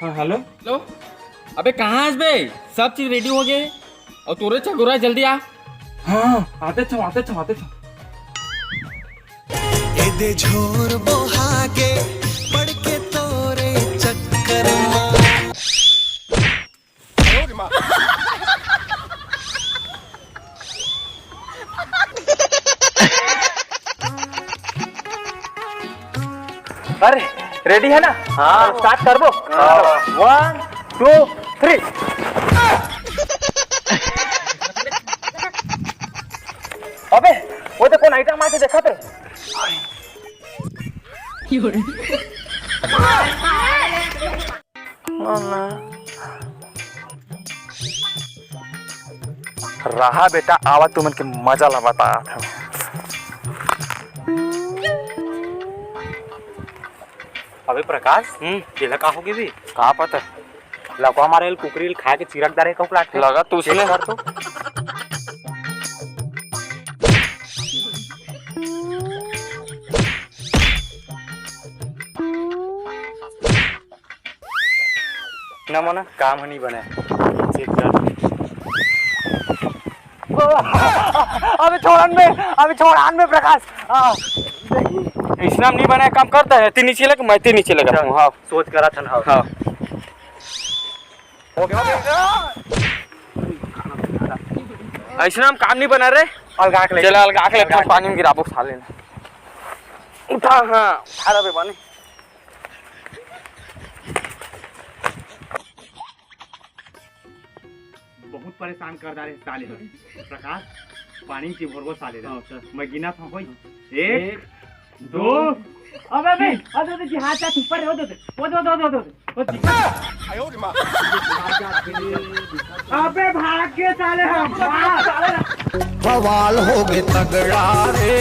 हाँ hello. Hello. अबे कहाँ है बे? सब चीज रेडी हो गए और तोरे चगोरा जल्दी आ। हाँ आते छो। एदे झोर बोहागे पड़ के तोरे चक्कर मां। अरे रेडी है ना? हाँ स्टार्ट कर दो। 1 2 3। अबे वो तो कौन आइटम आके देखा थे। रहा बेटा आवा तुमन के मजा ला बता। अबे प्रकाश केला का होगे भी कहाँ पता लको हमारे कुकरी खा के चिरकदार है कब लाट लगा तू उसने कर तो ना मना काम नहीं बने। चेक कर अभी छोड़ान में प्रकाश इसनाम नहीं बना काम करता है। तीन नीचे लग मैं तीन नीचे लगा हूँ। हाँ सोच करा था ना। हाँ ऐसा हम काम नहीं बना रहे। अलगा के ले चला अलगा के लेते पानी में गिराबो खा लेना। उठा हाँ उठा रहे पानी। बहुत परेशान कर रहा है साले प्रकाश पानी की भरगो साले मैं गिना था कोई 1 2 अबे जी हाथ हाथ ऊपर हो दो अबे भाग के साले हम बवाल हो गए तगड़ा रे।